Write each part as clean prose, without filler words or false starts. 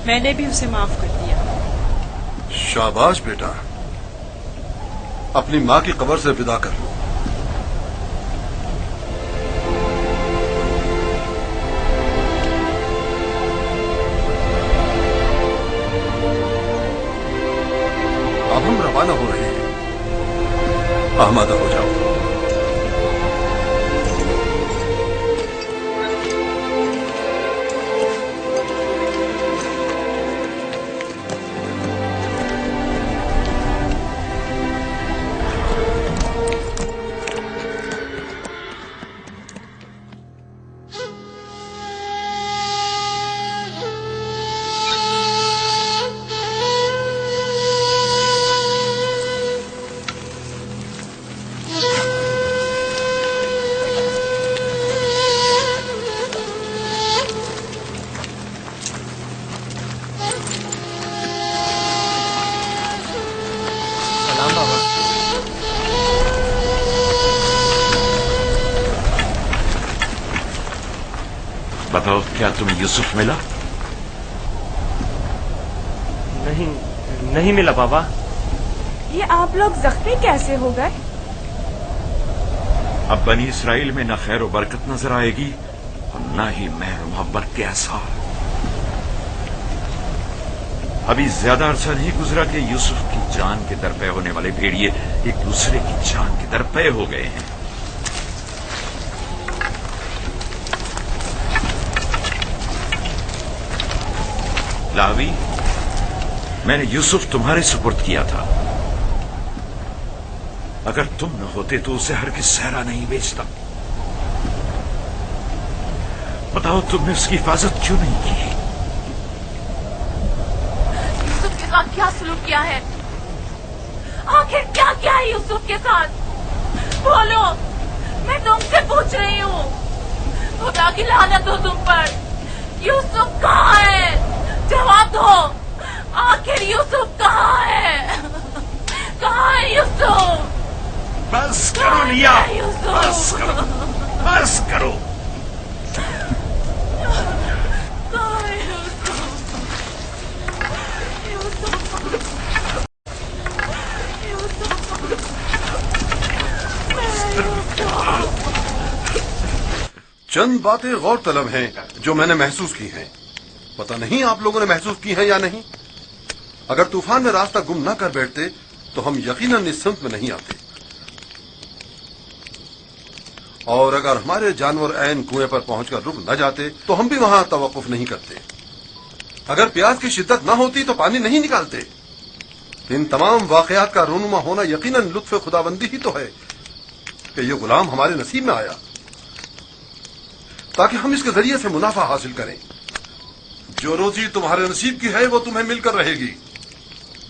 میں نے بھی اسے معاف کر دیا۔ شاباش بیٹا، اپنی ماں کی قبر سے ودا کر لو۔ اب ہم روانہ ہو رہے ہیں، آمادہ ہو جاؤ۔ بتاؤ، کیا تمہیں یوسف ملا؟ نہیں ملا بابا۔ یہ آپ لوگ زخمی کیسے ہو گئے؟ اب بنی اسرائیل میں نہ خیر و برکت نظر آئے گی اور نہ ہی مہر و محبت کے آثار۔ ابھی زیادہ عرصہ نہیں گزرا کہ یوسف کی جان کے درپے ہونے والے بھیڑیے ایک دوسرے کی جان کے درپے ہو گئے ہیں۔ لاوی، میں نے یوسف تمہارے سپرد کیا تھا، اگر تم نہ ہوتے تو اسے ہرگز صحرا نہیں بیچتا۔ بتاؤ، تم نے اس کی حفاظت کیوں نہیں کی؟ یوسف کے ساتھ کیا سلوک کیا ہے؟ آخر کیا کیا ہے یوسف کے ساتھ؟ بولو، میں تم سے پوچھ رہی ہوں۔ خدا کی لعنت ہو تم پر۔ یوسف کہاں ہے؟ جواب دو، آخر یوسف کہاں ہے؟ کہاں ہے یوسف؟ بس کرو لیا، بس کرو، بس کرو۔ کہاں ہے یوسف؟ چند باتیں غور طلب ہیں جو میں نے محسوس کی ہیں، پتہ نہیں آپ لوگوں نے محسوس کی ہیں یا نہیں۔ اگر طوفان میں راستہ گم نہ کر بیٹھتے تو ہم یقیناً اس سمت میں نہیں آتے، اور اگر ہمارے جانور عین کنویں پر پہنچ کر رک نہ جاتے تو ہم بھی وہاں توقف نہیں کرتے۔ اگر پیاس کی شدت نہ ہوتی تو پانی نہیں نکالتے۔ ان تمام واقعات کا رونما ہونا یقیناً لطف خداوندی ہی تو ہے کہ یہ غلام ہمارے نصیب میں آیا تاکہ ہم اس کے ذریعے سے منافع حاصل کریں۔ جو روزی تمہارے نصیب کی ہے وہ تمہیں مل کر رہے گی۔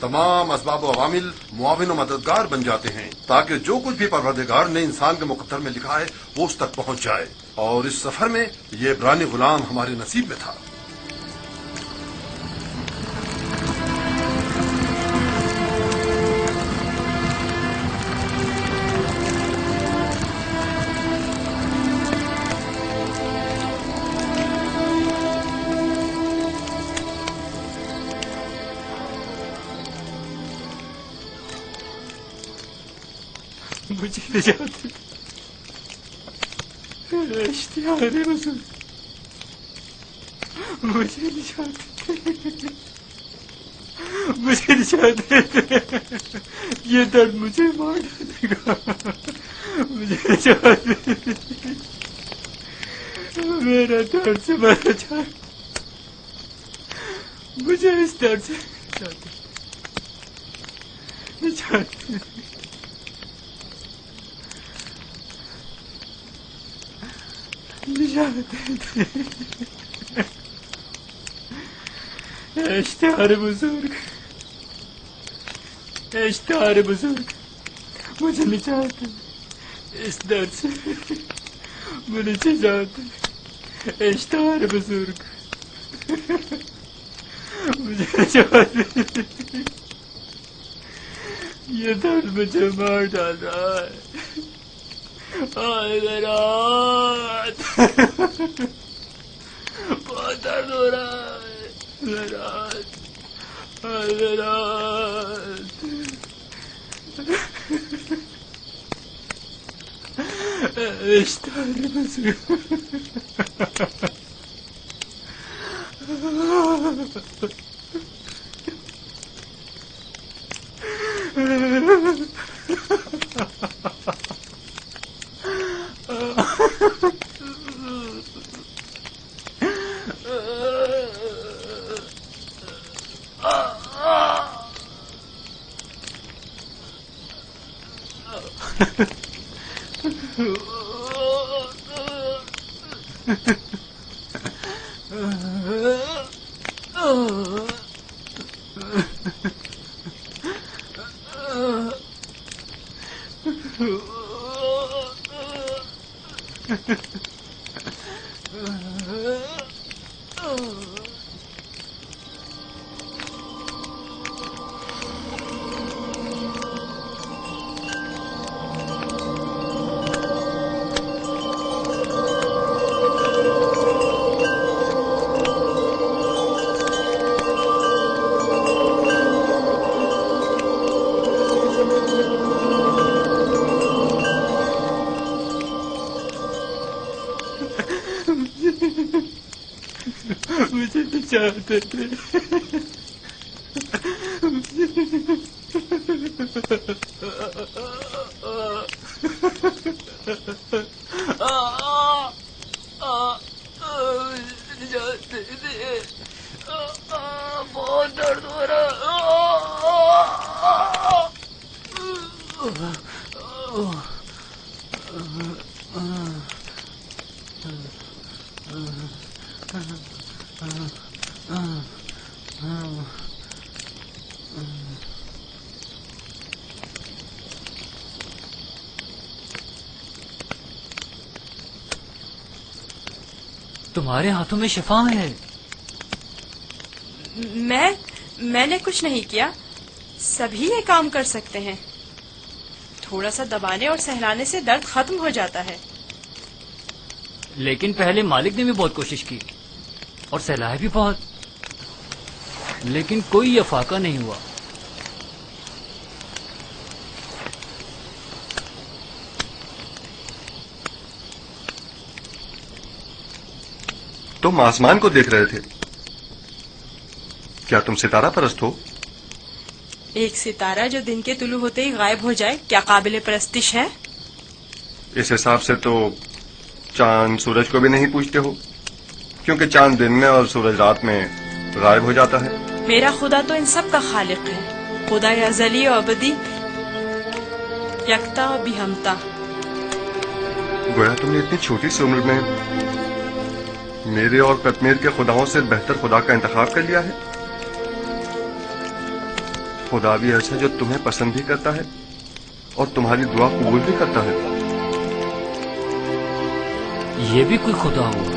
تمام اسباب و عوامل معاون و مددگار بن جاتے ہیں تاکہ جو کچھ بھی پروردگار نے انسان کے مقدر میں لکھا ہے وہ اس تک پہنچ جائے، اور اس سفر میں یہ عبرانی غلام ہمارے نصیب میں تھا۔ مجھے نجات اشتہار رسول، مجھے نجات، مجھے نجات، یہ درد مجھے مار ڈالے گا، مجھے نجات، میرا درد سے مرا جائے، مجھے اس درد سے نجات۔ اشتہار بزرگ، اشتہار بزرگ، مجھے نجات، اس درد سے مجھے نجات، اشتہار بزرگ، مجھے نجات، یہ درد مجھے مار ڈال رہا ہے، آئے میرا ہاتھ، بہت درد ہو رہا ہے۔ मुझे बचाते थे। जाते थे, बहुत दर्द हो रहा। तुम्हारे हाथों में शिफा है। मैंने कुछ नहीं किया, सभी ये काम कर सकते हैं। थोड़ा सा दबाने और सहलाने से दर्द खत्म हो जाता है। लेकिन पहले मालिक ने भी बहुत कोशिश की और सहलाया भी बहुत, लेकिन कोई अफाका नहीं हुआ। तुम आसमान को देख रहे थे, क्या तुम सितारा परस्त हो? एक सितारा जो दिन के तुलू होते ही गायब हो जाए क्या काबिले परस्तिश है? इस हिसाब से तो चांद सूरज को भी नहीं पूछते हो, क्योंकि चांद दिन में और सूरज रात में गायब हो जाता है। मेरा खुदा तो इन सब का खालिक है, खुदा अज़ली और अबदी, यकता और बिहमता। गोया तुमने इतनी छोटी सी उम्र में मेरे और कश्मीर के खुदाओं से बेहतर खुदा का इंतखाब कर लिया है। खुदा भी ऐसा जो तुम्हें पसंद भी करता है और तुम्हारी दुआ कबूल भी करता है। ये भी कोई खुदा हुआ?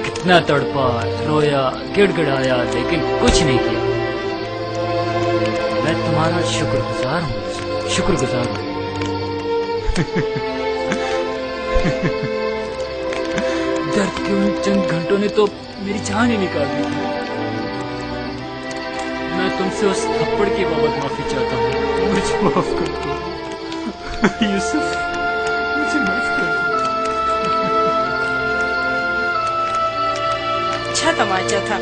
कितना तड़पा, रोया, गिड़गिड़ाया, लेकिन कुछ नहीं किया। मैं तुम्हारा शुक्रगुजार हूँ, शुक्रगुजार हूँ। दर्द के उन चंद घंटों ने तो मेरी जान ही निकाल दी थी। मैं तुमसे उस थप्पड़ की बाबत माफी चाहता हूँ, मुझे माफ कर दो यूसुफ, मुझे माफ कर दो। अच्छा तमाचा था।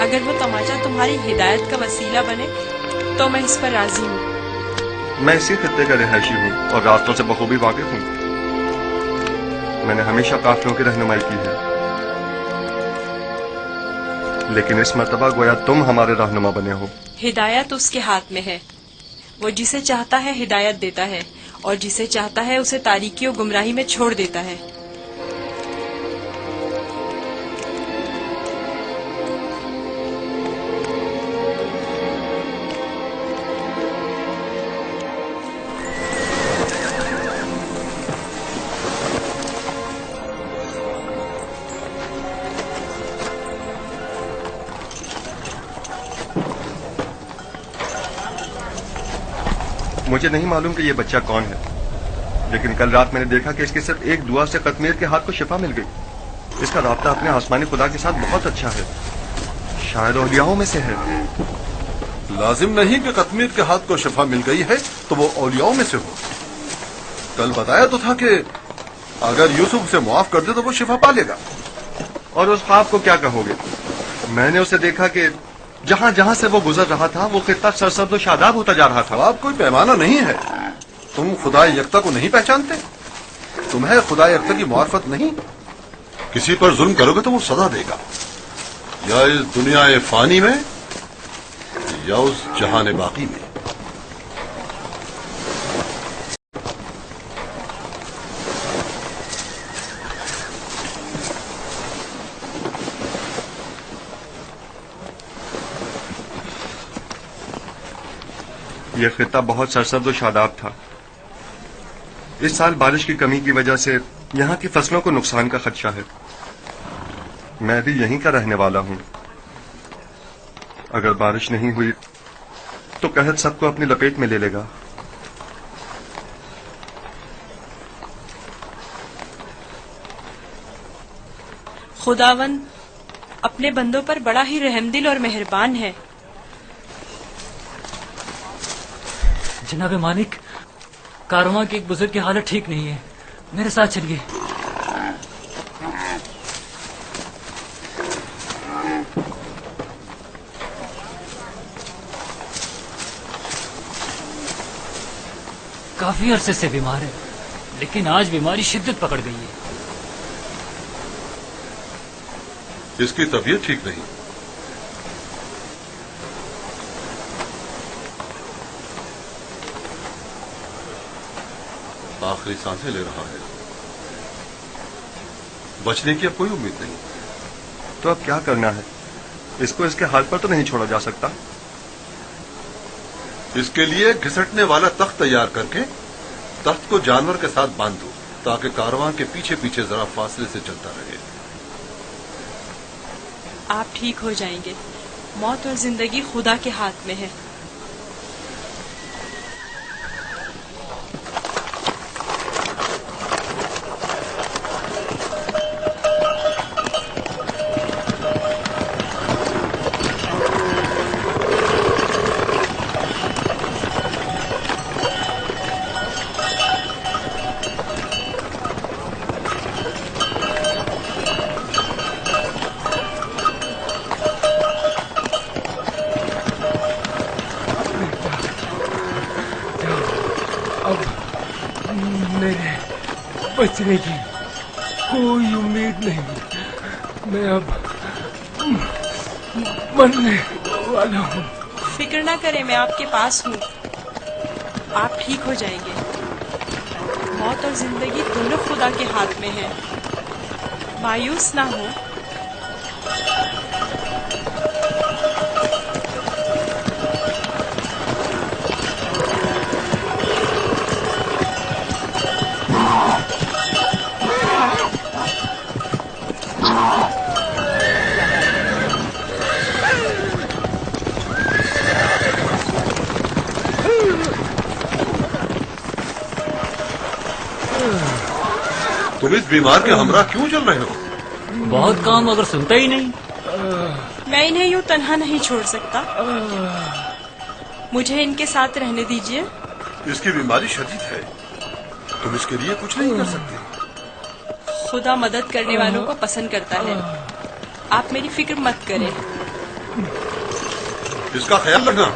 अगर वो तमाचा तुम्हारी हिदायत का वसीला बने तो मैं इस पर राजी हूँ। मैं इसी खत्ते का रिहायशी हूँ और रास्तों से बखूबी वाकिफ हूँ। मैंने हमेशा काफिलों की रहनुमाई की है, लेकिन इस मर्तबा गोया तुम हमारे रहनुमा बने हो। हिदायत उसके हाथ में है। वो जिसे चाहता है हिदायत देता है और जिसे चाहता है उसे तारीकी और गुमराही में छोड़ देता है। मुझे नहीं मालूम कि ये बच्चा कौन है, लेकिन कल रात मैंने देखा कि इसकी सिर्फ एक दुआ से कश्मीर के हाथ को शिफा मिल गई। इसका राब्ता अपने आसमानी खुदा के साथ बहुत अच्छा है। शायद औलियाओं में से है। लाजिम नहीं कि कतमीर के हाथ को शिफा मिल गई है तो वो औलियाओं में से हो। कल बताया तो था कि अगर यूसुफ उसे मुआफ कर दे तो वो शिफा पा लेगा। और उस ख्वाब को क्या कहोगे? मैंने उसे देखा कि जहां जहां से वो गुजर रहा था वो खित्ता सरसब्ज़ और शादाब होता जा रहा था। ख्वाब कोई पैमाना नहीं है। तुम खुदा यकता को नहीं पहचानते? तुम्हें खुदा यकता की मार्फत नहीं? किसी पर जुल्म करोगे तो वो सजा देगा, या इस दुनिया फानी में या उस जहान बाकी में। यह खित्ता बहुत सरसब्ज़ और शादाब था। इस साल बारिश की कमी की वजह से यहाँ की फसलों को नुकसान का खदशा है। मैं भी यहीं का रहने वाला हूँ। अगर बारिश नहीं हुई तो कहत सबको अपनी लपेट में ले लेगा। खुदावन अपने बंदों पर बड़ा ही रहमदिल और मेहरबान है। जनाब मालिक, कारवां के एक बुजुर्ग की हालत ठीक नहीं है, मेरे साथ चलिए। काफी अरसे से बीमार है, लेकिन आज बीमारी शिद्दत पकड़ गई है। इसकी तबीयत ठीक नहीं। आखिरी सांसें ले रहा है। बचने की अब कोई उम्मीद नहीं। तो अब क्या करना है? इसको इसके हाल पर तो नहीं छोड़ा जा सकता। इसके लिए घिसटने वाला तख्त तैयार करके तख्त को जानवर के साथ बांध दो, ताकि कारवां के पीछे पीछे जरा फासले से चलता रहे। आप ठीक हो जाएंगे। मौत और जिंदगी खुदा के हाथ में है। मेरे बचने की कोई उम्मीद नहीं। मैं अब मरने वाला हूँ। फिक्र ना करें, मैं आपके पास हूँ। आप ठीक हो जाएंगे। मौत और जिंदगी दोनों खुदा के हाथ में है। मायूस ना हो। तुम इस बीमार के हमरा क्यों चल रहे हो? बहुत काम, अगर सुनता ही नहीं। मैं इन्हें यूं तन्हा नहीं छोड़ सकता। मुझे इनके साथ रहने दीजिए। इसकी बीमारी शदीद है, तुम इसके लिए कुछ नहीं कर सकते। खुदा मदद करने वालों को पसंद करता है। आप मेरी फिक्र मत करें। इसका ख्याल रखना।